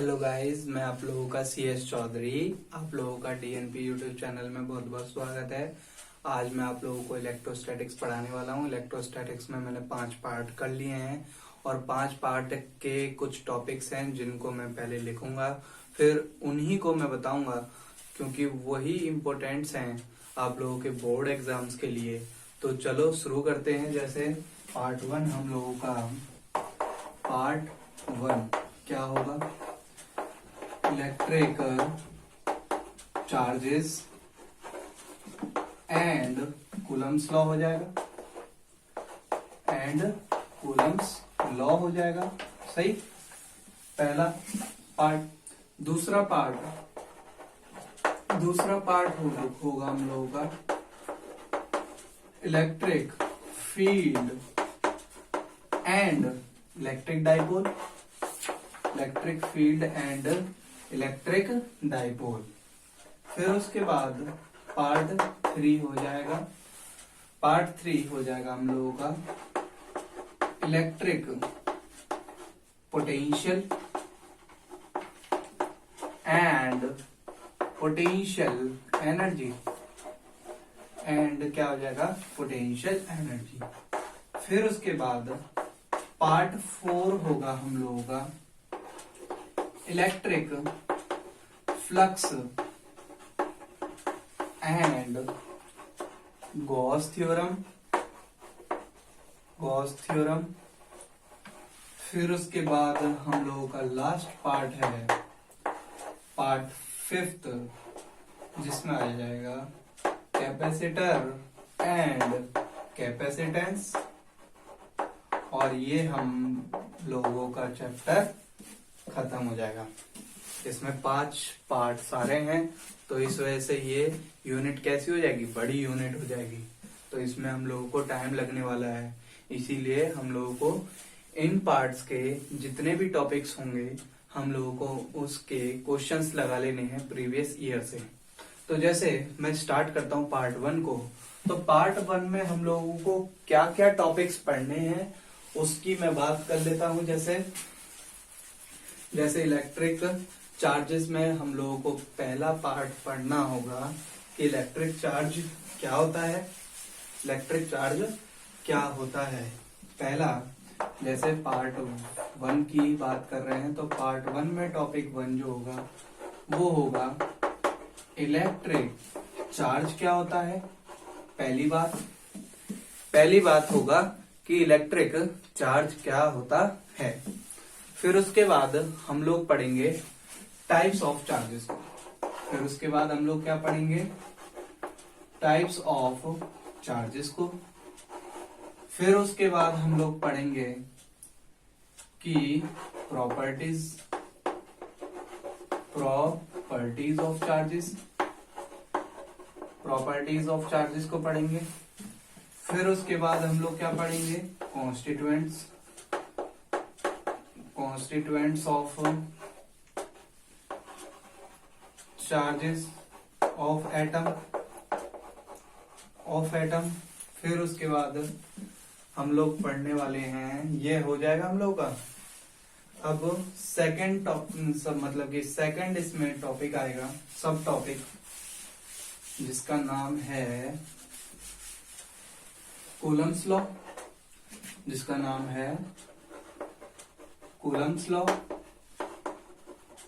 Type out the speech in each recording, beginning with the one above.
Hello guys, मैं आप लोगों का CS चौधरी। आप लोगों का DNP यूट्यूब चैनल में बहुत बहुत स्वागत है। आज मैं आप लोगों को इलेक्ट्रोस्टैटिक्स पढ़ाने वाला हूँ। इलेक्ट्रोस्टैटिक्स में मैंने 5 पार्ट कर लिए हैं और 5 पार्ट के कुछ टॉपिक्स हैं जिनको मैं पहले लिखूंगा, फिर उन्हीं को मैं बताऊंगा क्योंकि वही इम्पोर्टेंट्स हैं आप लोगों के बोर्ड एग्जाम्स के लिए। तो चलो शुरू करते हैं। जैसे पार्ट 1 हम लोगों का पार्ट 1 क्या होगा? Electrical charges and Coulomb's law हो जाएगा। एंड कूलम्स लॉ हो जाएगा, सही। पहला पार्ट। दूसरा पार्ट होगा हम लोगों का electric field and electric dipole. Electric field and electric dipole. फिर उसके बाद पार्ट 3 हो जाएगा। पार्ट 3 हो जाएगा हम लोगों का electric potential and potential energy. And क्या हो जाएगा? Potential energy. फिर उसके बाद पार्ट 4 होगा हम लोगों का electric flux and Gauss theorem. फिर उसके बाद हम लोगों का लास्ट पार्ट है पार्ट 5 जिसमें आ जाएगा कैपेसिटर एंड कैपेसिटेंस। और ये हम लोगों का चैप्टर खत्म हो जाएगा। इसमें 5 पार्ट सारे हैं, तो इस वजह से ये यूनिट कैसी हो जाएगी? बड़ी यूनिट हो जाएगी। तो इसमें हम लोगों को टाइम लगने वाला है, इसीलिए हम लोगों को इन पार्ट्स के जितने भी टॉपिक्स होंगे हम लोगों को उसके क्वेश्चंस लगा लेने हैं प्रीवियस ईयर से। तो जैसे मैं स्टार्ट करता हूँ पार्ट 1 को। तो पार्ट 1 में हम लोगों को क्या क्या टॉपिक्स पढ़ने हैं उसकी मैं बात कर लेता हूँ। जैसे इलेक्ट्रिक चार्जेस में हम लोगों को पहला पार्ट पढ़ना होगा कि इलेक्ट्रिक चार्ज क्या होता है। इलेक्ट्रिक चार्ज क्या होता है पहला। जैसे पार्ट 1 की बात कर रहे हैं तो पार्ट 1 में टॉपिक 1 जो होगा वो होगा इलेक्ट्रिक चार्ज क्या होता है। पहली बात होगा कि इलेक्ट्रिक चार्ज क्या होता है। फिर उसके बाद हम लोग पढ़ेंगे टाइप्स ऑफ चार्जेस को। फिर उसके बाद हम लोग क्या पढ़ेंगे? टाइप्स ऑफ चार्जेस को। फिर उसके बाद हम लोग पढ़ेंगे कि प्रॉपर्टीज ऑफ चार्जेस को पढ़ेंगे। फिर उसके बाद हम लोग क्या पढ़ेंगे? Constituents of charges of atom. फिर उसके बाद हम लोग पढ़ने वाले हैं, ये हो जाएगा हम लोग का। अब सेकंड मतलब कि सेकंड इसमें टॉपिक आएगा, सब टॉपिक, जिसका नाम है कूलम्स लॉ।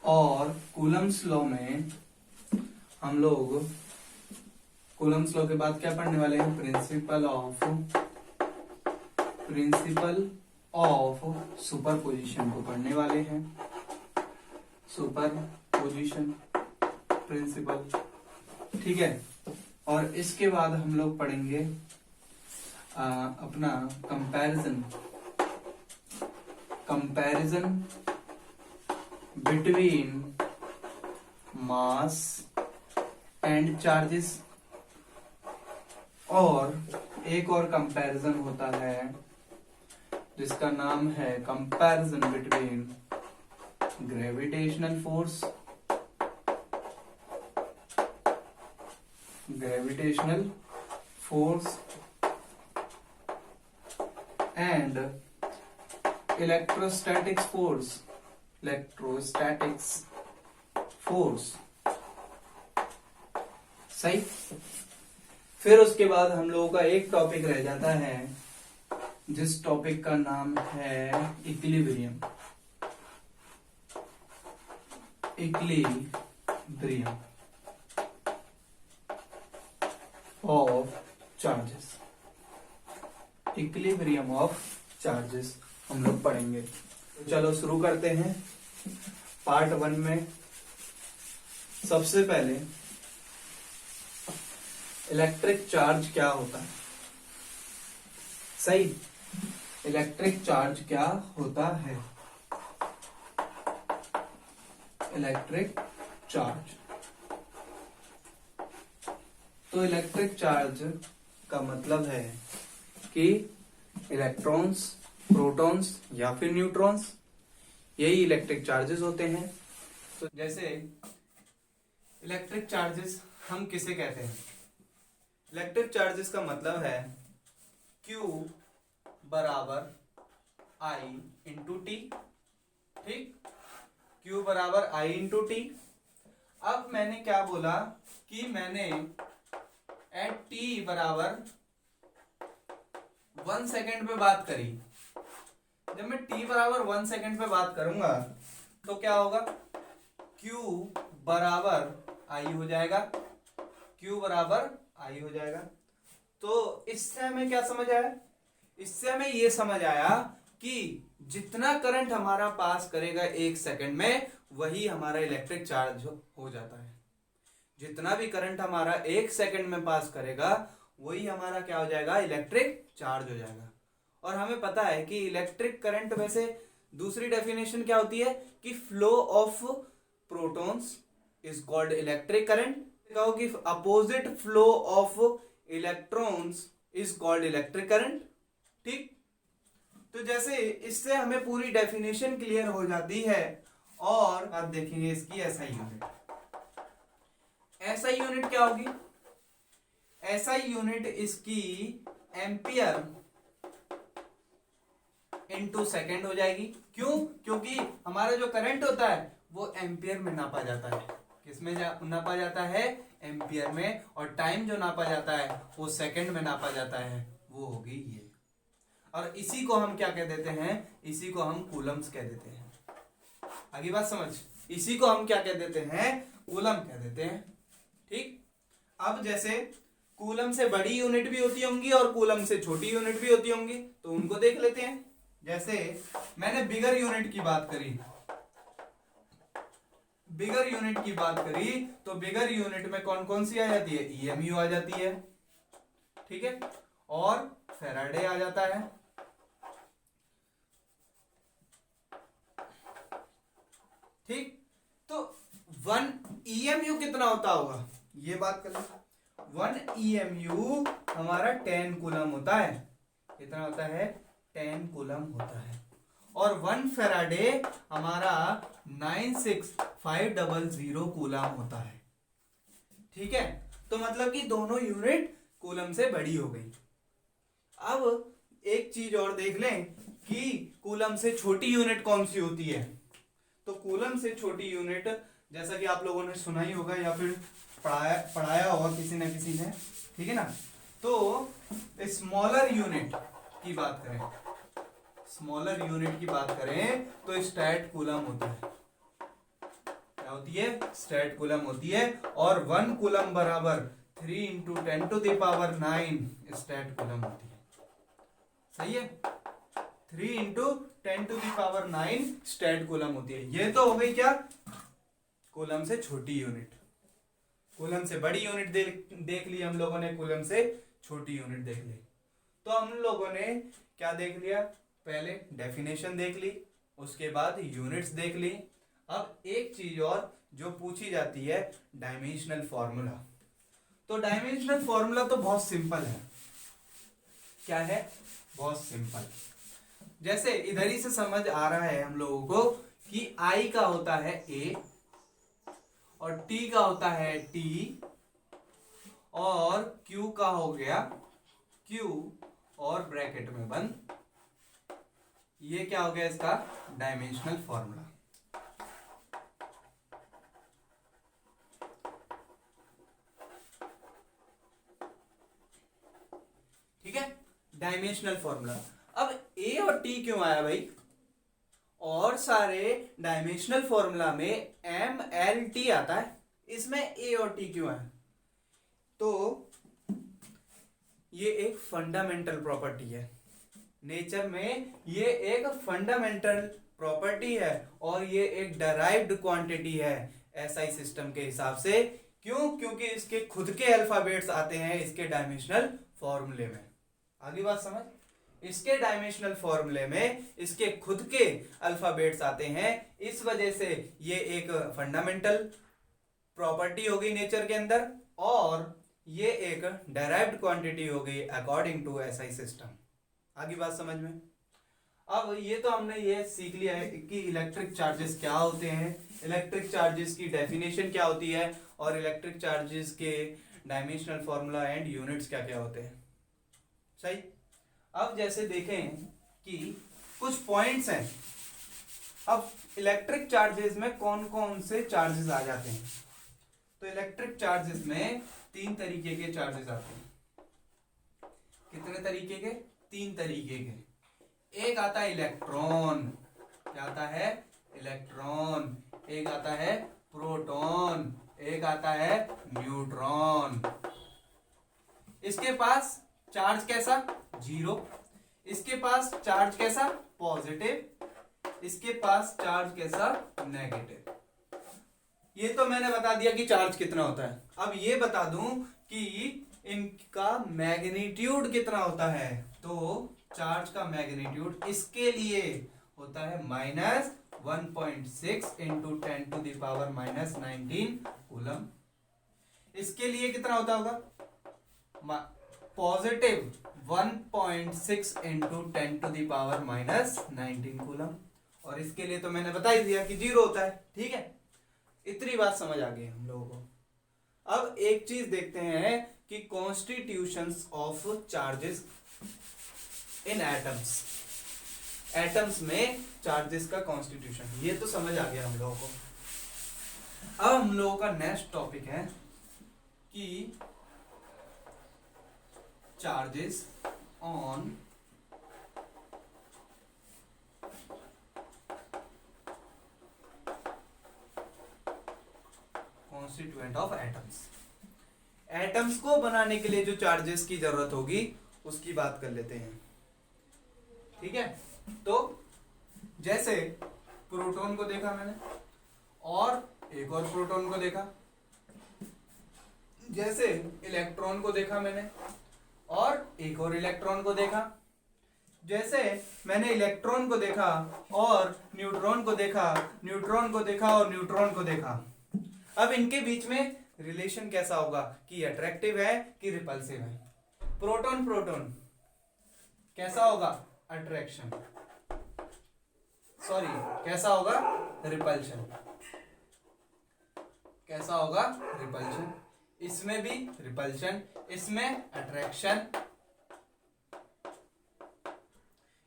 और कूलम्स लॉ में हम लोग कूलम्स लॉ के बाद क्या पढ़ने वाले हैं? प्रिंसिपल ऑफ सुपरपोजिशन को पढ़ने वाले हैं। सुपरपोजिशन प्रिंसिपल, ठीक है। और इसके बाद हम लोग पढ़ेंगे अपना comparison between mass and charges. और एक और कंपैरिजन होता है जिसका नाम है comparison between gravitational force and electrostatic force. Electrostatics force. सही। फिर उसके बाद हम लोगों का एक टॉपिक रह जाता है जिस टॉपिक का नाम है equilibrium. Equilibrium of charges. Equilibrium of charges हम लोग पढ़ेंगे। चलो शुरू करते हैं। पार्ट 1 में सबसे पहले इलेक्ट्रिक चार्ज क्या होता है। सही। इलेक्ट्रिक चार्ज क्या होता है। Electric charge. तो इलेक्ट्रिक चार्ज का मतलब है कि इलेक्ट्रॉन्स, प्रोटॉन्स या फिर न्यूट्रॉन्स, यही इलेक्ट्रिक चार्जेस होते हैं। तो जैसे इलेक्ट्रिक चार्जेस हम किसे कहते हैं। इलेक्ट्रिक चार्जेस का मतलब है Q बराबर I इंटू टी। ठीक। Q बराबर I इंटू टी। अब मैंने क्या बोला कि मैंने एट टी बराबर 1 सेकेंड पे बात करी। जब मैं t बराबर 1 सेकेंड पे बात करूंगा तो क्या होगा, Q बराबर I हो जाएगा। Q बराबर I हो जाएगा। तो इससे हमें क्या समझ आया। इससे हमें ये समझ आया कि जितना करंट हमारा पास करेगा 1 सेकेंड में वही हमारा इलेक्ट्रिक चार्ज हो जाता है। जितना भी करंट हमारा 1 सेकेंड में पास करेगा वही हमारा क्या हो जाएगा, इलेक्ट्रिक चार्ज हो जाएगा। और हमें पता है कि इलेक्ट्रिक करंट वैसे दूसरी डेफिनेशन क्या होती है कि flow of protons is called electric current. कहो कि opposite flow of electrons is called electric current. ठीक। तो जैसे इससे हमें पूरी डेफिनेशन क्लियर हो जाती है। और आप देखेंगे इसकी एसआई यूनिट। एसआई यूनिट क्या होगी। एसआई यूनिट इसकी एम्पियर इनटू सेकेंड हो जाएगी। क्यों, क्योंकि हमारा जो करंट होता है वो एम्पियर में नापा जाता है। किसमें नापा जाता है, एम्पियर में। और टाइम जो नापा जाता है वो सेकंड में नापा जाता है, वो होगी ये। और इसी को हम क्या कह देते हैं, इसी को हम कूलम्स कह देते हैं। आगे बात समझ। इसी को हम क्या कह देते हैं, कूलम कह देते हैं। ठीक। अब जैसे कूलम से बड़ी यूनिट भी होती होंगी और कूलम से छोटी यूनिट भी होती होंगी, तो उनको देख लेते हैं। जैसे मैंने बिगर यूनिट की बात करी, बिगर यूनिट की बात करी तो बिगर यूनिट में कौन कौन सी आ जाती है, ईएमयू आ जाती है। ठीक है। और फैराडे आ जाता है। ठीक। तो 1 ईएमयू कितना होता होगा, ये बात कर लो। 1 ईएमयू हमारा 10 कूलम होता है। कितना होता है, 10 कूलम होता है। और 1 फैराडे हमारा 96500 कूलम होता है। ठीक है। तो मतलब कि दोनों यूनिट कूलम से बड़ी हो गई। अब एक चीज और देख लें कि कूलम से छोटी यूनिट कौन सी होती है। तो कूलम से छोटी यूनिट, जैसा कि आप लोगों ने सुना ही होगा या फिर पढ़ाया होगा किसी न किसी ने। ठीक है ना। तो स्मॉलर यूनिट की बात करें, स्मॉलर यूनिट की बात करें तो स्टैट कूलम होता है। क्या होती है, स्टैट कूलम होती है। और 1 कूलम बराबर 3 इंटू 10⁹ स्टैट कूलम होती है। सही है। 3 इंटू 10⁹ स्टैट कूलम होती है। ये तो हो गई क्या, कूलम से छोटी यूनिट। कूलम से बड़ी यूनिट देख ली हम लोगों ने, कूलम से छोटी यूनिट देख ली। तो हम लोगों ने क्या देख लिया, पहले डेफिनेशन देख ली, उसके बाद यूनिट्स देख ली। अब एक चीज और जो पूछी जाती है, डायमेंशनल फॉर्मूला। तो डायमेंशनल फॉर्मूला तो बहुत सिंपल है। क्या है, बहुत सिंपल। जैसे इधर ही से समझ आ रहा है हम लोगों को कि I का होता है A और T का होता है T और Q का हो गया Q और ब्रैकेट में बंद। ये क्या हो गया इसका डायमेंशनल फॉर्मूला। Dimensional formula. अब ए और टी क्यों आया भाई? और सारे डायमेंशनल फॉर्मूला में एम एल टी आता है, इसमें ए और टी क्यों आया? तो ये एक फंडामेंटल प्रॉपर्टी है नेचर में, ये एक फंडामेंटल प्रॉपर्टी है और ये एक डराइव्ड क्वांटिटी है एसआई सिस्टम के हिसाब से। क्यों? क्योंकि इसके खुद के अल्फाबेट्स आते हैं इसके डायमेंशनल फॉर्मूले में। आगे बात समझ? इसके डायमेंशनल फॉर्मूले में इसके खुद के अल्फाबेट्स आते हैं, इस वजह से ये एक फंडामेंटल प्रॉपर्टी हो गई नेचर के अंदर और ये एक डेराइव्ड क्वांटिटी हो गई अकॉर्डिंग टू एसआई सिस्टम। आगे बात समझ में? अब ये तो हमने ये सीख लिया है कि इलेक्ट्रिक चार्जेस क्या होते हैं, इलेक्ट्रिक चार्जेस की डेफिनेशन क्या होती है और इलेक्ट्रिक चार्जेस के डायमेंशनल फॉर्मूला एंड यूनिट्स क्या क्या होते हैं। सही। अब जैसे देखें कि कुछ पॉइंट्स हैं। अब इलेक्ट्रिक चार्जेस में कौन कौन से चार्जेस आ जाते हैं? तो इलेक्ट्रिक चार्जेस में 3 तरीके के चार्जेस आते हैं। कितने तरीके के? 3 तरीके के। एक आता है इलेक्ट्रॉन, क्या आता है? इलेक्ट्रॉन। एक आता है प्रोटॉन, एक आता है न्यूट्रॉन। इसके पास चार्ज कैसा? 0। इसके पास चार्ज कैसा? पॉजिटिव। इसके पास चार्ज कैसा? नेगेटिव। ये तो मैंने बता दिया कि चार्ज कितना होता है। अब ये बता दूं कि इनका मैग्नीट्यूड कितना होता है। तो चार्ज का मैग्नीट्यूड इसके लिए होता है -1.6 इंटू 10⁻⁻19 कूलम। इसके लिए कितना होता होगा? Positive 1.6 into 10⁻⁻19 coulomb. और इसके लिए तो मैंने बता ही दिया कि 0 होता है। ठीक है, इतनी बात समझ आ गई हम लोगों को। अब एक चीज देखते हैं कि constitutions of charges in atoms. Atoms में चार्जेस का कॉन्स्टिट्यूशन, ये तो समझ आ गया हम लोगों को। अब हम लोगों का नेक्स्ट टॉपिक है कि charges on constituent of atoms. Atoms को बनाने के लिए जो चार्जेस की जरूरत होगी उसकी बात कर लेते हैं। ठीक है, तो जैसे प्रोटॉन को देखा मैंने और एक और प्रोटॉन को देखा, जैसे इलेक्ट्रॉन को देखा मैंने और एक और इलेक्ट्रॉन को देखा, जैसे मैंने इलेक्ट्रॉन को देखा और न्यूट्रॉन को देखा, न्यूट्रॉन को देखा और न्यूट्रॉन को देखा। अब इनके बीच में रिलेशन कैसा होगा कि अट्रैक्टिव है कि रिपल्सिव है? प्रोटॉन प्रोटॉन कैसा होगा? अट्रैक्शन। सॉरी, कैसा होगा? रिपल्शन। कैसा होगा? रिपल्शन। इसमें भी रिपल्शन, इसमें अट्रैक्शन,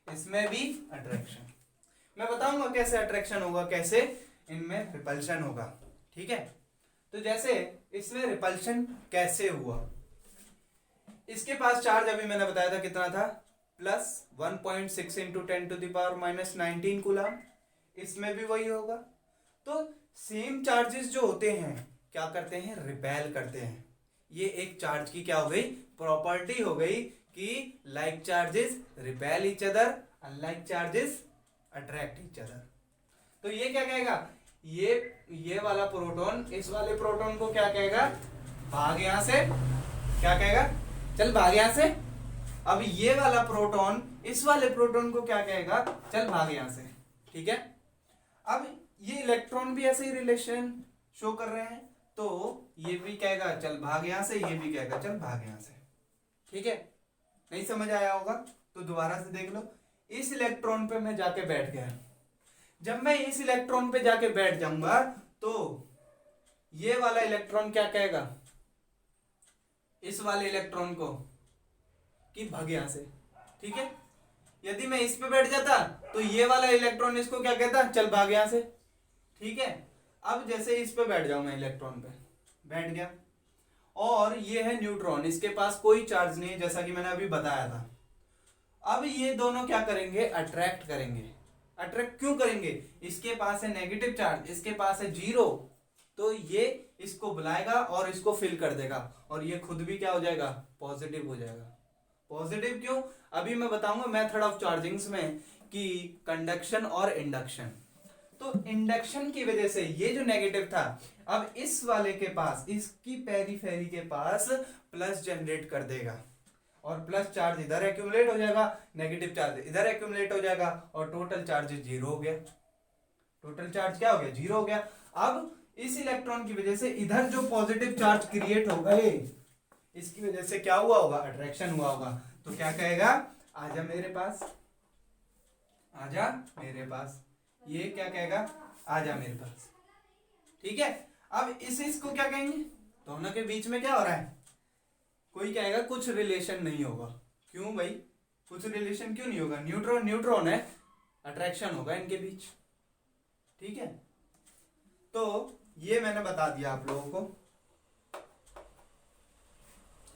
इसमें भी अट्रैक्शन। मैं बताऊंगा कैसे अट्रैक्शन होगा, कैसे इनमें रिपल्शन होगा। ठीक है, तो जैसे इसमें रिपल्शन कैसे हुआ? इसके पास चार्ज अभी मैंने बताया था कितना था? +1.6 इंटू 10⁻⁻19 कूलम। इसमें भी वही होगा। तो सेम चार्जेस जो होते हैं क्या करते हैं? रिपेल करते हैं। ये एक चार्ज की क्या हो गई? प्रॉपर्टी हो गई कि like charges repel each other, unlike charges attract each other. तो ये क्या कहेगा? ये वाला प्रोटॉन इस वाले प्रोटॉन को क्या कहेगा? भाग यहां से। क्या कहेगा? चल भाग यहां से। अब ये वाला प्रोटॉन इस वाले प्रोटॉन को क्या कहेगा? चल भाग यहां से। ठीक है, अब ये इलेक्ट्रॉन भी ऐसे ही रिलेशन शो कर रहे हैं, तो ये भी कहेगा चल भाग यहां से, ये भी कहेगा चल भाग यहां से। ठीक है, नहीं समझ आया होगा तो दोबारा से देख लो। इस इलेक्ट्रॉन पे मैं जाके बैठ गया। जब मैं इस इलेक्ट्रॉन पे जाके बैठ जाऊंगा तो ये वाला इलेक्ट्रॉन क्या कहेगा इस वाले इलेक्ट्रॉन को कि भाग यहां से। ठीक है, यदि मैं इस पे बैठ जाता तो ये वाला इलेक्ट्रॉन इसको क्या कहता? चल भाग यहां से। ठीक है, अब जैसे इस पे बैठ जाऊं मैं, इलेक्ट्रॉन पे बैठ गया और ये है न्यूट्रॉन, इसके पास कोई चार्ज नहीं है जैसा कि मैंने अभी बताया था। अब ये दोनों क्या करेंगे, अट्रैक्ट करेंगे। अट्रैक्ट क्यों करेंगे, इसके पास है नेगेटिव चार्ज, इसके पास है जीरो, तो ये इसको बुलाएगा और इसको फिल कर देगा, और ये खुद भी क्या हो जाएगा, पॉजिटिव हो जाएगा। पॉजिटिव क्यों, अभी मैं बताऊंगा मेथड ऑफ चार्जिंग्स में कि कंडक्शन और इंडक्शन। तो इंडक्शन की वजह से ये जो नेगेटिव था, अब इस वाले के पास, इसकी पेरीफेरी के पास प्लस जनरेट कर देगा, और प्लस चार्ज इधर एक्यूमुलेट हो जाएगा, नेगेटिव चार्ज इधर एक्यूमुलेट हो जाएगा, और टोटल चार्ज जीरो हो गया। टोटल चार्ज क्या हो गया, जीरो हो गया। अब इस इलेक्ट्रॉन की वजह से इधर जो पॉजिटिव चार्ज क्रिएट हो गए, इसकी वजह से क्या हुआ होगा, अट्रैक्शन हुआ होगा। तो क्या कहेगा, आजा मेरे पास, आजा मेरे पास, ये क्या कहेगा, आजा मेरे पास। ठीक है, अब इसको क्या कहेंगे, दोनों के बीच में क्या हो रहा है, कोई कहेगा कुछ रिलेशन नहीं होगा। क्यों भाई, कुछ रिलेशन क्यों नहीं होगा, न्यूट्रॉन न्यूट्रॉन है, अट्रैक्शन होगा इनके बीच। ठीक है, तो ये मैंने बता दिया आप लोगों को।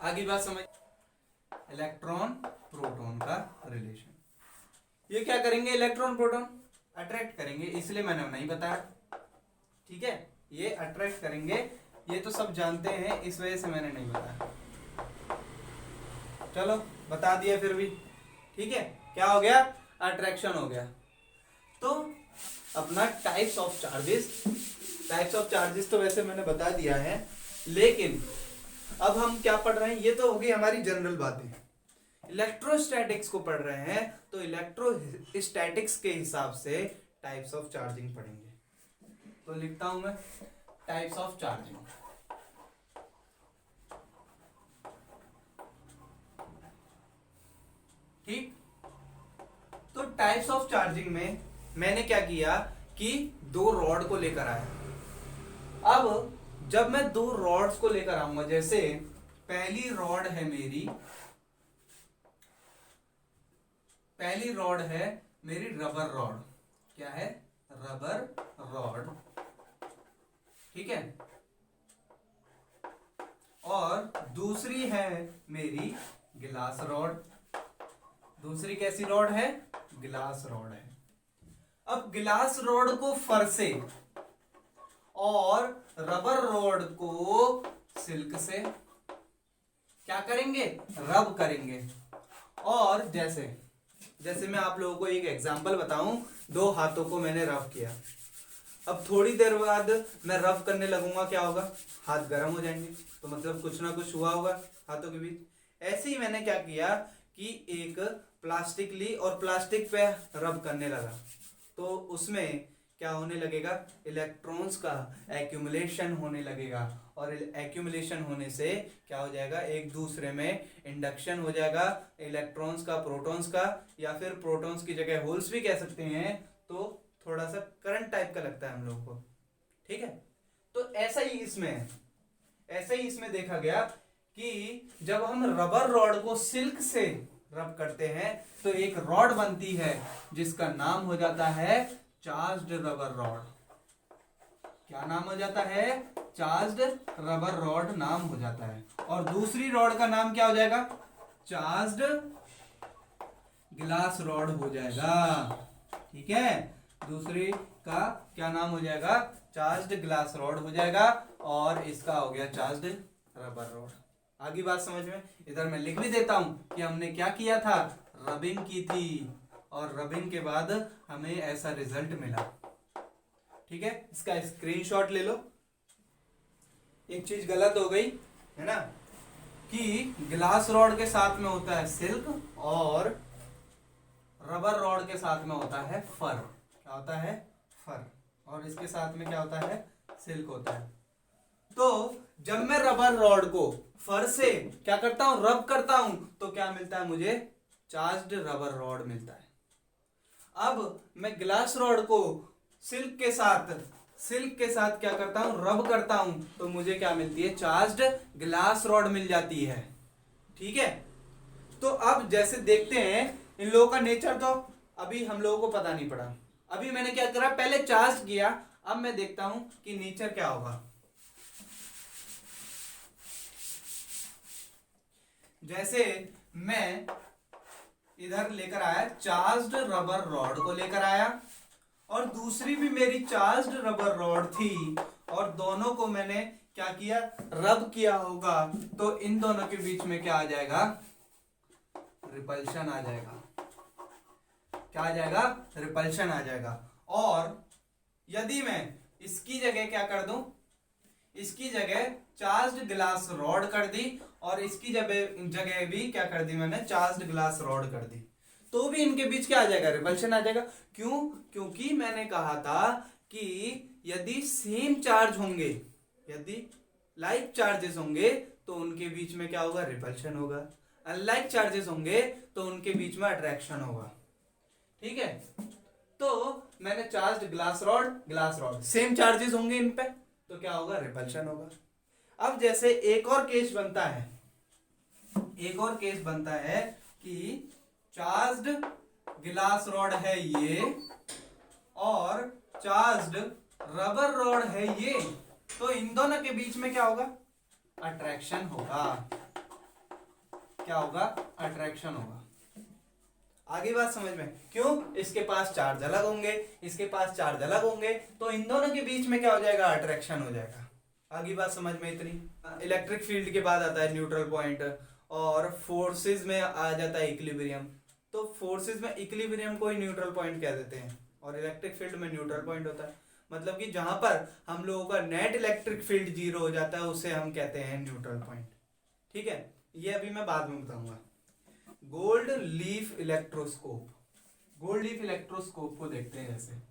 आगे बात समझ, इलेक्ट्रॉन प्रोटॉन का रिलेशन, ये क्या करेंगे, इलेक्ट्रॉन प्रोटॉन अट्रैक्ट करेंगे, इसलिए मैंने नहीं बताया। ठीक है, ये अट्रैक्ट करेंगे, ये तो सब जानते हैं, इस वजह से मैंने नहीं बताया। चलो बता दिया फिर भी। ठीक है, क्या हो गया, अट्रैक्शन हो गया। तो अपना types of charges, types of charges तो वैसे मैंने बता दिया है, लेकिन अब हम क्या पढ़ रहे हैं, ये तो होगी हमारी जनरल बातें। इलेक्ट्रोस्टैटिक्स को पढ़ रहे हैं, तो इलेक्ट्रोस्टैटिक्स के हिसाब से टाइप्स ऑफ चार्जिंग पढ़ेंगे। तो लिखता हूं मैं, टाइप्स ऑफ चार्जिंग। ठीक, तो टाइप्स ऑफ चार्जिंग में मैंने क्या किया कि दो रॉड को लेकर आया। अब जब मैं दो रॉड्स को लेकर आऊंगा, जैसे पहली रॉड है मेरी, पहली रॉड है मेरी रबर रॉड, क्या है, रबर रॉड। ठीक है, और दूसरी है मेरी गिलास रॉड। दूसरी कैसी रॉड है, गिलास रॉड है। अब गिलास रॉड को फर से और रबर रॉड को सिल्क से क्या करेंगे, रब करेंगे। और जैसे जैसे मैं आप लोगों को एक एग्जांपल बताऊं, दो हाथों को मैंने रब किया, अब थोड़ी देर बाद मैं रब करने लगूंगा, क्या होगा, हाथ गर्म हो जाएंगे, तो मतलब कुछ ना कुछ हुआ होगा हाथों के बीच। ऐसे ही मैंने क्या किया कि एक प्लास्टिक ली और प्लास्टिक पे रब करने लगा, तो उसमें क्या होने लगेगा, इलेक्ट्रॉन्स का एक्यूमुलेशन होने लगेगा, और एक्यूमुलेशन होने से क्या हो जाएगा, एक दूसरे में इंडक्शन हो जाएगा, इलेक्ट्रॉन्स का प्रोटॉन्स का, या फिर प्रोटॉन्स की जगह होल्स भी कह सकते हैं, तो थोड़ा सा करंट टाइप का लगता है हम लोग को। ठीक है, तो ऐसा ही इसमें है, ऐसा ही इसमें देखा गया कि जब हम रबर रॉड को सिल्क से रब करते हैं, तो एक रॉड बनती है जिसका नाम हो जाता है चार्ज्ड रबर रॉड। क्या नाम हो जाता है, चार्ज्ड रबर रॉड नाम हो जाता है। और दूसरी रॉड का नाम क्या हो जाएगा, चार्ज्ड गिलास रॉड हो जाएगा। ठीक है, दूसरी का क्या नाम हो जाएगा, चार्ज्ड ग्लास रॉड हो जाएगा, और इसका हो गया चार्ज्ड रबर रॉड। आगे बात समझ में, इधर मैं लिख भी देता हूं कि हमने क्या किया था, रबिंग की थी, और रबिंग के बाद हमें ऐसा रिजल्ट मिला। ठीक है, इसका स्क्रीनशॉट ले लो। एक चीज गलत हो गई है ना, कि ग्लास रॉड के साथ में होता है सिल्क, और रबर रॉड के साथ में होता है फर। क्या होता है, फर, और इसके साथ में क्या होता है, सिल्क होता है। तो जब मैं रबर रॉड को फर से क्या करता हूं, रब करता हूं, तो क्या मिलता है मुझे, चार्ज्ड रबर रॉड मिलता है। अब मैं ग्लास रॉड को सिल्क के साथ क्या करता हूं, रब करता हूं, तो मुझे क्या मिलती है, चार्ज्ड ग्लास रॉड मिल जाती है। ठीक है, तो अब जैसे देखते हैं इन लोगों का नेचर, तो अभी हम लोगों को पता नहीं पड़ा। अभी मैंने क्या करा, पहले चार्ज किया, अब मैं देखता हूं कि नेचर क्या होगा। जैसे मैं इधर लेकर आया चार्ज्ड रबर रॉड को लेकर आया, और दूसरी भी मेरी चार्ज्ड रबर रॉड थी, और दोनों को मैंने क्या किया, रब किया होगा, तो इन दोनों के बीच में क्या आ जाएगा, रिपल्शन आ जाएगा। क्या आ जाएगा, रिपल्शन आ जाएगा। और यदि मैं इसकी जगह क्या कर दूं, इसकी जगह चार्ज्ड ग्लास रॉड कर दी, और इसकी जगह भी क्या कर दी मैंने, चार्ज्ड ग्लास रॉड कर दी, तो भी इनके बीच क्या आ जाएगा, रिपल्शन आ जाएगा। क्यों, क्योंकि मैंने कहा था कि यदि सेम चार्ज होंगे, यदि लाइक चार्जेस होंगे, तो उनके बीच में क्या होगा, रिपल्शन होगा। अनलाइक चार्जेस होंगे तो उनके बीच में अट्रैक्शन होगा। ठीक है, तो मैंने charged glass rod same charges होंगे इन पे, तो क्या होगा, रिपल्शन होगा। अब जैसे एक और केस बनता है, एक और केस बनता है कि चार्ज्ड ग्लास रॉड है ये, और चार्ज्ड रबर रॉड है ये, तो इन दोनों के बीच में क्या होगा, अट्रैक्शन होगा। क्या होगा, अट्रैक्शन होगा। आगे बात समझ में, क्यों, इसके पास चार्ज अलग होंगे, इसके पास चार्ज अलग होंगे, तो इन दोनों के बीच में क्या हो जाएगा, अट्रैक्शन हो जाएगा। आगे बात समझ में इतनी। इलेक्ट्रिक फील्ड के बाद आता है न्यूट्रल पॉइंट, और फोर्सेस में आ जाता है इक्विलिब्रियम। तो फोर्सेस में इक्विलिब्रियम को ही न्यूट्रल पॉइंट कह देते हैं, और इलेक्ट्रिक फील्ड में न्यूट्रल पॉइंट होता है। मतलब कि जहां पर हम लोगों का नेट इलेक्ट्रिक फील्ड 0 हो जाता है, उसे हम कहते हैं न्यूट्रल पॉइंट। ठीक है, ये अभी मैं बाद में बताऊंगा। Gold leaf electroscope, gold leaf electroscope को देखते हैं। जैसे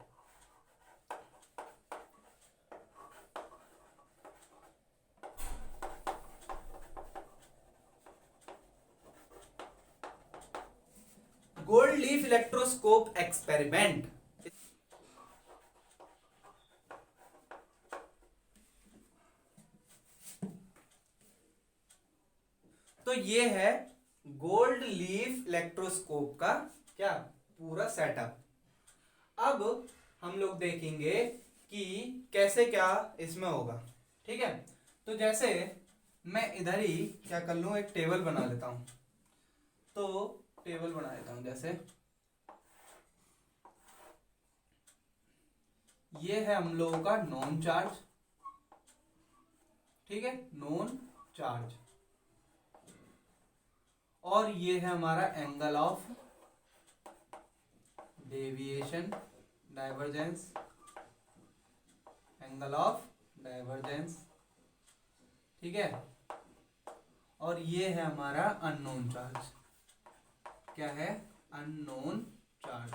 गोल्ड लीफ इलेक्ट्रोस्कोप एक्सपेरिमेंट, तो ये है गोल्ड लीफ इलेक्ट्रोस्कोप का क्या पूरा सेटअप। अब हम लोग देखेंगे कि कैसे क्या इसमें होगा। ठीक है, तो जैसे मैं इधर ही क्या कर लूं, एक टेबल बना लेता हूं। तो टेबल बना लेता हूं, जैसे ये है हम लोगों का नॉन चार्ज। ठीक है, नॉन चार्ज, और ये है हमारा angle of deviation, divergence, angle of divergence. ठीक है, और ये है हमारा अननोन चार्ज। क्या है, अननोन चार्ज।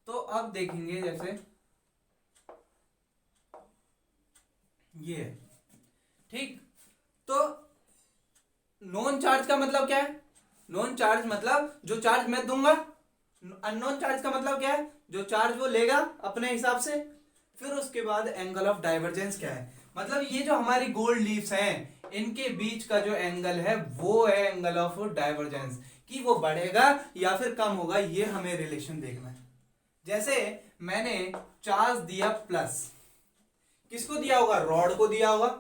तो अब देखेंगे जैसे ये, ठीक, तो नॉन चार्ज का मतलब क्या है, नॉन चार्ज मतलब जो चार्ज मैं दूंगा, अननोन चार्ज का मतलब क्या है, जो चार्ज वो लेगा अपने हिसाब से। फिर उसके बाद एंगल ऑफ डाइवर्जेंस क्या है, मतलब ये जो हमारी गोल्ड लीव्स हैं, इनके बीच का जो एंगल है वो है एंगल ऑफ डाइवर्जेंस, कि वो बढ़ेगा या फिर कम होगा, ये हमें रिलेशन देखना है। जैसे मैंने चार्ज दिया प्लस, किसको दिया होगा, रॉड को दिया होगा।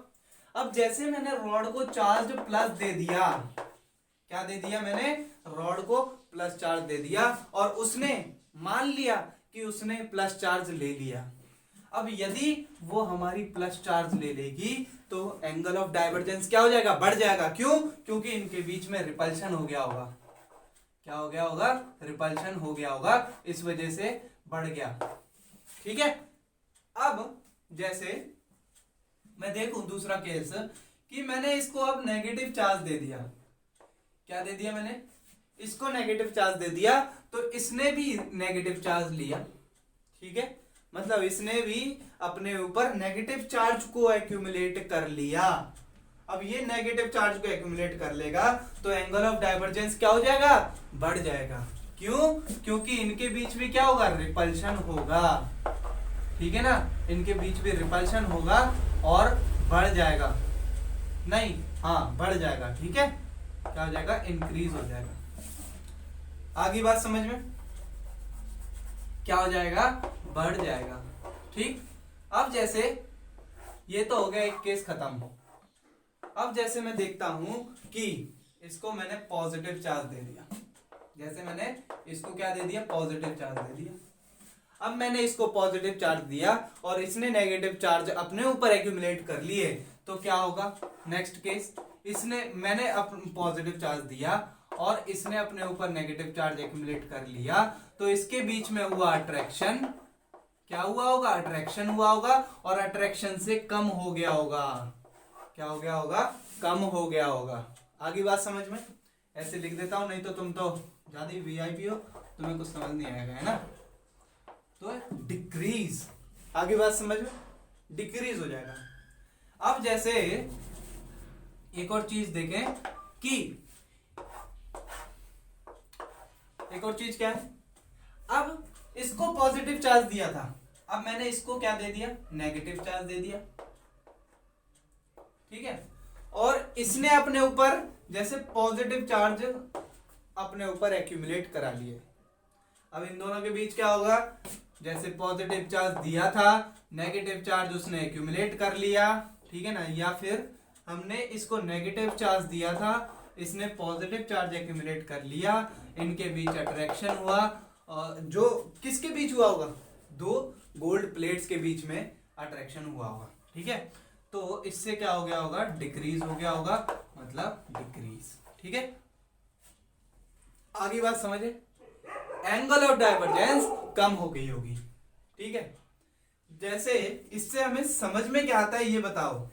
अब जैसे मैंने रॉड को चार्ज प्लस दे दिया, क्या दे दिया मैंने, रॉड को प्लस चार्ज दे दिया, और उसने मान लिया कि उसने प्लस चार्ज ले लिया। अब यदि वो हमारी प्लस चार्ज ले लेगी तो एंगल ऑफ डाइवर्जेंस क्या हो जाएगा, बढ़ जाएगा। क्यों, क्योंकि इनके बीच में रिपल्शन हो गया होगा। क्या हो गया होगा, रिपल्शन हो गया होगा, इस वजह से बढ़ गया। ठीक है, अब जैसे मैं देखूं दूसरा केस कि मैंने इसको अब नेगेटिव चार्ज दे दिया। क्या दे दिया मैंने, इसको नेगेटिव चार्ज दे दिया, तो इसने भी नेगेटिव चार्ज लिया। ठीक है, मतलब इसने भी अपने ऊपर नेगेटिव चार्ज को एक्यूमुलेट कर लिया। अब ये नेगेटिव चार्ज को एक्यूमुलेट कर लेगा तो एंगल ऑफ डाइवर्जेंस क्या हो जाएगा, बढ़ जाएगा। क्यों, क्योंकि इनके बीच में क्या होगा, रिपल्शन होगा। ठीक है ना, इनके बीच में रिपल्शन होगा और बढ़ जाएगा, नहीं हाँ बढ़ जाएगा। ठीक है, क्या हो जाएगा, इंक्रीज हो जाएगा। आगे बात समझ में, क्या हो जाएगा, बढ़ जाएगा। ठीक, अब जैसे ये तो हो गया एक केस खत्म। अब जैसे मैं देखता हूं कि इसको मैंने पॉजिटिव चार्ज दे दिया, जैसे मैंने इसको क्या दे दिया, पॉजिटिव चार्ज दे दिया। अब मैंने इसको पॉजिटिव चार्ज दिया और इसने नेगेटिव चार्ज अपने ऊपर एक्यूमुलेट कर लिए, तो क्या होगा नेक्स्ट केस, मैंने पॉजिटिव चार्ज दिया और इसने अपने ऊपर नेगेटिव चार्ज एक्यूमुलेट कर लिया, तो इसके बीच में हुआ अट्रैक्शन, क्या हुआ होगा, अट्रैक्शन हुआ होगा, और अट्रैक्शन से कम हो गया होगा, क्या हो गया होगा, कम हो गया होगा। आगे बात समझ में, ऐसे लिख देता हूं, नहीं तो तुम तो ज्यादा वीआईपी हो, तुम्हें कुछ समझ नहीं आएगा, है ना। तो डिक्रीज, आगे बात समझ में, डिक्रीज हो जाएगा। अब जैसे एक और चीज देखें कि एक और चीज क्या है, अब इसको पॉजिटिव चार्ज दिया था, अब मैंने इसको क्या दे दिया, नेगेटिव चार्ज दे दिया, ठीक है। और इसने अपने ऊपर जैसे पॉजिटिव चार्ज अपने ऊपर एक्यूमुलेट करा लिए। अब इन दोनों के बीच क्या होगा, जैसे पॉजिटिव चार्ज दिया था, नेगेटिव चार्ज उसने एक्यूमुलेट कर लिया, ठीक है ना, या फिर हमने इसको नेगेटिव चार्ज दिया था, इसने पॉजिटिव चार्ज एक्यूमुलेट कर लिया, इनके बीच अट्रैक्शन हुआ, और जो किसके बीच हुआ होगा, दो गोल्ड प्लेट्स के बीच में अट्रैक्शन हुआ होगा, ठीक है। तो इससे क्या हो गया होगा, डिक्रीज हो गया होगा, मतलब डिक्रीज, ठीक है। आगे बात समझे, एंगल ऑफ डाइवर्जेंस कम हो गई होगी, ठीक है। जैसे इससे हमें समझ में क्या आता है ये बताओ,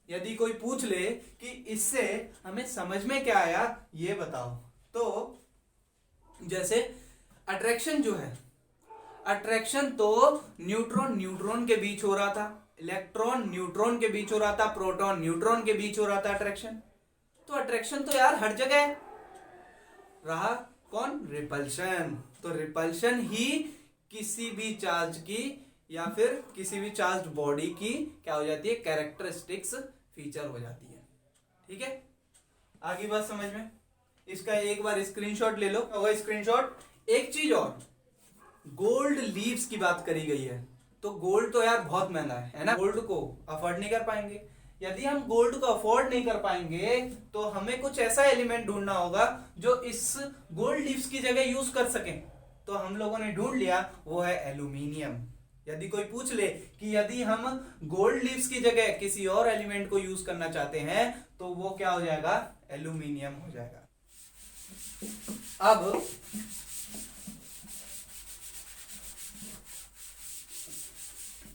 यदि कोई पूछ ले कि इससे हमें समझ में क्या आया ये बताओ, तो जैसे अट्रैक्शन जो है, अट्रैक्शन तो न्यूट्रॉन न्यूट्रॉन के बीच हो रहा था, इलेक्ट्रॉन न्यूट्रॉन के बीच हो रहा था, प्रोटॉन न्यूट्रॉन के बीच हो रहा था अट्रैक्शन, तो अट्रैक्शन तो यार हर जगह है। रहा कौन, रिपल्शन, तो रिपल्शन ही किसी भी चार्ज की या फिर किसी भी चार्ज बॉडी की क्या हो जाती है, कैरेक्टरिस्टिक्स फीचर हो जाती है, ठीक है। आगे बात समझ में, इसका एक बार स्क्रीनशॉट ले लो, होगा स्क्रीनशॉट। एक चीज और, गोल्ड लीव्स की बात करी गई है, तो गोल्ड तो यार बहुत महंगा है ना, गोल्ड को अफोर्ड नहीं कर पाएंगे। यदि हम गोल्ड को अफोर्ड नहीं कर पाएंगे तो हमें कुछ ऐसा एलिमेंट ढूंढना होगा जो इस गोल्ड लीव्स की जगह यूज कर सके, तो हम लोगों ने ढूंढ लिया, वो है एल्यूमिनियम। यदि कोई पूछ ले कि यदि हम गोल्ड लीव्स की जगह किसी और एलिमेंट को यूज करना चाहते हैं तो वो क्या हो जाएगा, एल्यूमिनियम हो जाएगा। अब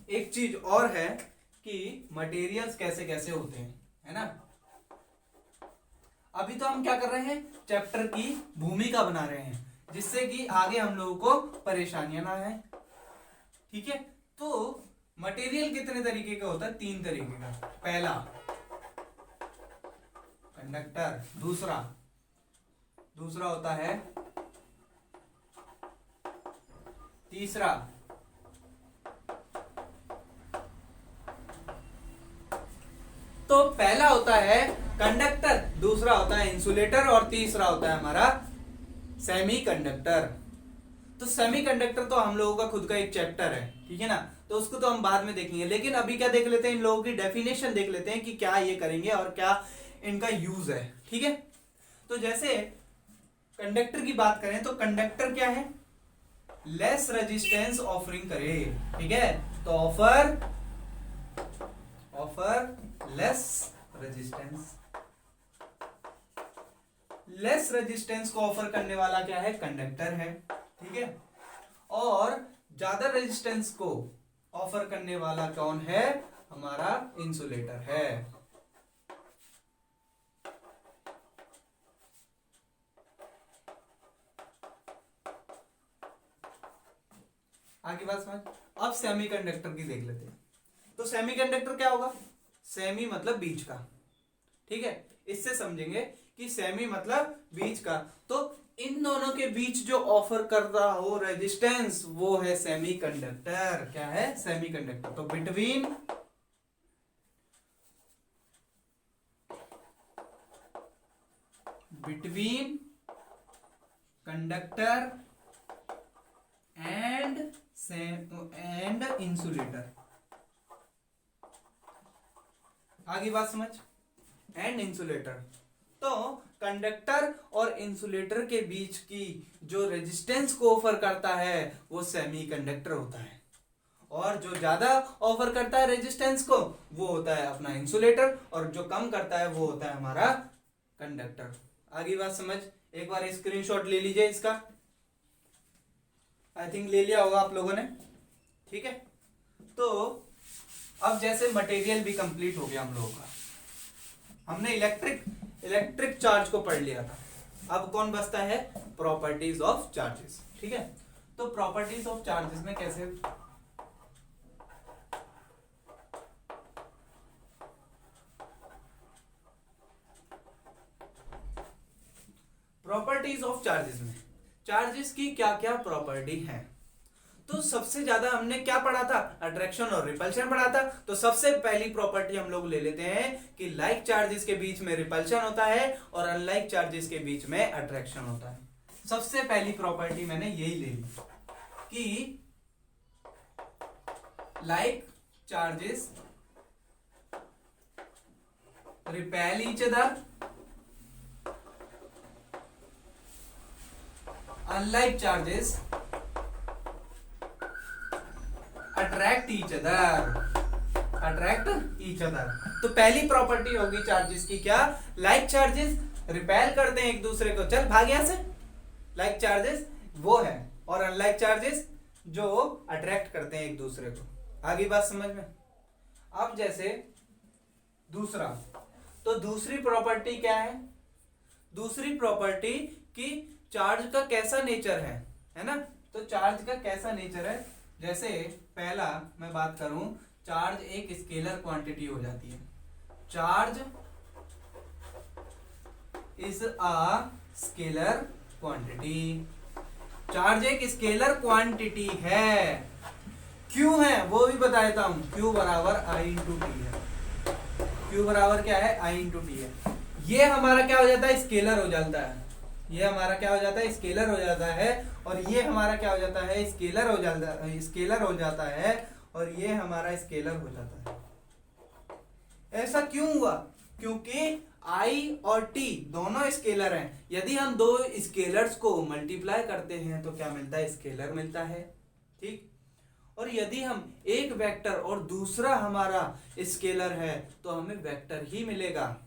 एक चीज और है कि मटेरियल्स कैसे कैसे होते हैं, है ना। अभी तो हम क्या कर रहे हैं, चैप्टर की भूमिका बना रहे हैं, जिससे कि आगे हम लोगों को परेशानियां ना आए, ठीक है। तो मटेरियल कितने तरीके का होता है, तीन तरीके का। पहला कंडक्टर, दूसरा होता है, तीसरा तो पहला होता है कंडक्टर, दूसरा होता है इंसुलेटर और तीसरा होता है हमारा सेमीकंडक्टर। तो सेमीकंडक्टर तो हम लोगों का खुद का एक चैप्टर है, ठीक है ना, तो उसको तो हम बाद में देखेंगे, लेकिन अभी क्या देख लेते हैं, इन लोगों की डेफिनेशन देख लेते हैं कि क्या ये करेंगे और क्या इनका यूज है, ठीक है। तो जैसे कंडक्टर की बात करें तो कंडक्टर क्या है, लेस रेजिस्टेंस ऑफरिंग करे, ठीक है। तो ऑफर लेस रेजिस्टेंस को ऑफर करने वाला क्या है, कंडक्टर है, ठीक है। और ज्यादा रेजिस्टेंस को ऑफर करने वाला कौन है, हमारा इंसुलेटर है। आगे बात समझ। अब सेमीकंडक्टर की देख लेते हैं। तो सेमीकंडक्टर क्या होगा, सेमी मतलब बीच का, ठीक है। इससे समझेंगे कि सेमी मतलब बीच का, तो इन दोनों के बीच जो ऑफर कर रहा हो रेजिस्टेंस वो है सेमीकंडक्टर। क्या है, सेमीकंडक्टर। तो बिटवीन कंडक्टर एंड इंसुलेटर। आगे बात समझ, एंड इंसुलेटर। तो कंडक्टर और इंसुलेटर के बीच की जो रेजिस्टेंस को ऑफर करता है वो सेमीकंडक्टर होता है, और जो ज्यादा ऑफर करता है रेजिस्टेंस को वो होता है अपना इंसुलेटर, और जो कम करता है वो होता है हमारा कंडक्टर। आगे बात समझ, एक बार स्क्रीनशॉट ले लीजिए इसका, आई थिंक ले लिया होगा आप लोगों ने, ठीक है। तो अब जैसे मटेरियल भी कंप्लीट हो गया हम लोगों का, हमने इलेक्ट्रिक चार्ज को पढ़ लिया था, अब कौन बचता है, प्रॉपर्टीज ऑफ चार्जेस, ठीक है। तो प्रॉपर्टीज ऑफ चार्जेस में कैसे, प्रॉपर्टीज ऑफ चार्जेस में चार्जेस की क्या क्या प्रॉपर्टी है। तो सबसे ज्यादा हमने क्या पढ़ा था, अट्रैक्शन और रिपल्शन पढ़ा था। तो सबसे पहली प्रॉपर्टी हम लोग ले लेते हैं कि लाइक चार्जेस के बीच में रिपल्शन होता है और अनलाइक चार्जेस के बीच में अट्रैक्शन होता है। सबसे पहली प्रॉपर्टी मैंने यही ले ली कि like charges repel each other, unlike charges attract each other. तो पहली प्रॉपर्टी होगी चार्जेस की क्या, लाइक चार्जेस रिपेल करते हैं एक दूसरे को, चल भाग यहां से, लाइक चार्जेस वो है, और अनलाइक चार्जेस जो अट्रैक्ट करते हैं एक दूसरे को। आगे बात समझ में। अब जैसे दूसरा, तो दूसरी प्रॉपर्टी क्या है, दूसरी प्रॉपर्टी कि चार्ज का कैसा नेचर है ना। तो चार्ज का कैसा नेचर है, जैसे पहला मैं बात करूं, चार्ज एक स्केलर क्वांटिटी हो जाती है, charge is a scalar quantity, charge एक स्केलर क्वांटिटी है, क्यू है वो भी बता देता हूं, क्यू बराबर आई इंटू टी है, क्यू बराबर क्या है, आई इंटू टी है। ये हमारा क्या हो जाता है, स्केलर हो जाता है, ये हमारा क्या हो जाता है, स्केलर हो जाता है, और ये हमारा क्या हो जाता है, स्केलर हो जाता है, स्केलर हो जाता है, और ये हमारा स्केलर हो जाता है। ऐसा क्यों हुआ, क्योंकि I और T दोनों स्केलर हैं। यदि हम दो स्केलर्स को मल्टीप्लाई करते हैं तो क्या मिलता है, स्केलर मिलता है, ठीक। और यदि हम एक वेक्टर और दूसरा हमारा स्केलर है तो हमें वेक्टर ही मिलेगा,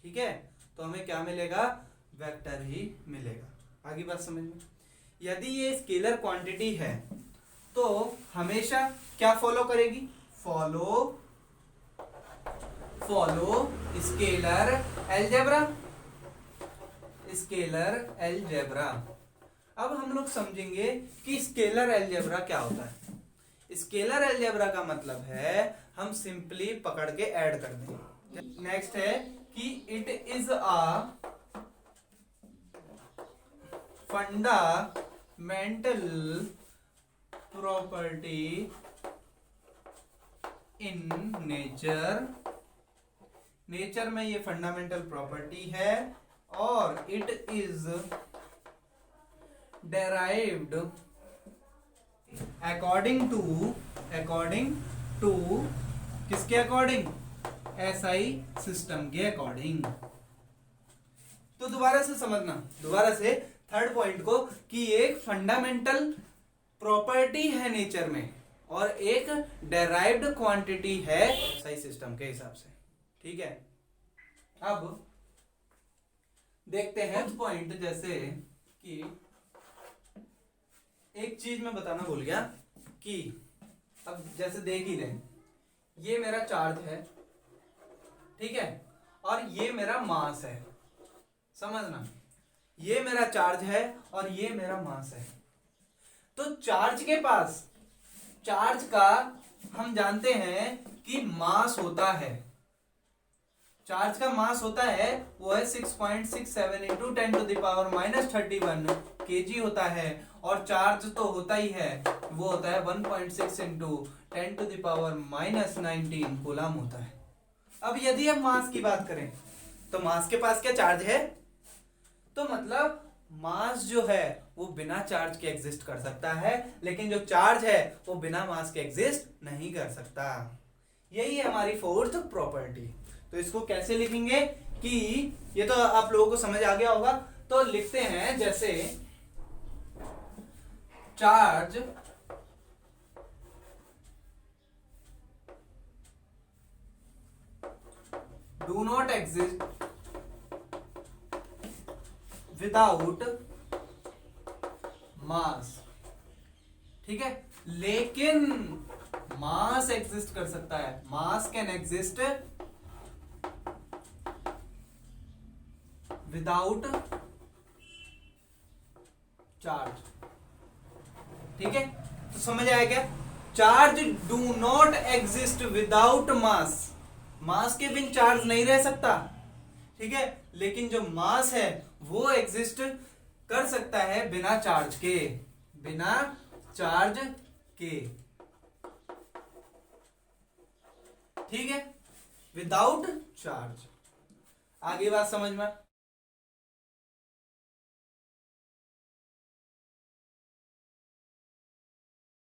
ठीक है। तो हमें क्या मिलेगा, वेक्टर ही मिलेगा। आगे बात समझ में। यदि ये स्केलर क्वांटिटी है तो हमेशा क्या फॉलो करेगी, follow scalar algebra, scalar algebra. अब हम लोग समझेंगे कि स्केलर अलजेब्रा क्या होता है। स्केलर अलजेब्रा का मतलब है हम सिंपली पकड़ के ऐड कर देंगे। नेक्स्ट है कि it is a fundamental property in nature, nature में ये फंडामेंटल प्रॉपर्टी है, और it is derived according to किसके अकॉर्डिंग, एसआई सिस्टम के अकॉर्डिंग। तो दोबारा से समझना, दोबारा से थर्ड पॉइंट को, कि एक फंडामेंटल प्रॉपर्टी है नेचर में और एक डेराइव्ड क्वांटिटी है एसआई सिस्टम के हिसाब से, ठीक है। अब देखते हैं पॉइंट, जैसे कि एक चीज मैं बताना भूल गया कि अब जैसे देख ही लें, ये मेरा चार्ज है, ठीक है, और ये मेरा मास है, समझना, ये मेरा चार्ज है और ये मेरा मास है। तो चार्ज के पास, चार्ज का हम जानते हैं कि मास होता है, चार्ज का मास होता है वो है 6.67 इंटू 10⁻⁻31 kg होता है, और चार्ज तो होता ही है, वो होता है 1.6 इंटू 10⁻⁻19 कूलम होता है। अब यदि हम मास की बात करें तो मास के पास क्या चार्ज है, तो मतलब मास जो है वो बिना चार्ज के एग्जिस्ट कर सकता है, लेकिन जो चार्ज है वो बिना मास के एग्जिस्ट नहीं कर सकता। यही है हमारी फोर्थ प्रॉपर्टी। तो तो इसको कैसे लिखेंगे कि ये तो आप लोगों को समझ आ गया होगा। तो लिखते हैं जैसे charge do not exist without mass. ठीक है, लेकिन मास एग्जिस्ट कर सकता है। Mass can exist without charge. ठीक है, तो समझ आया क्या? Charge do not exist without mass. Mass के बिन चार्ज नहीं रह सकता। ठीक है, लेकिन जो मास है वो एग्जिस्ट कर सकता है बिना चार्ज के, बिना चार्ज के। ठीक है, विदाउट चार्ज। आगे बात समझ में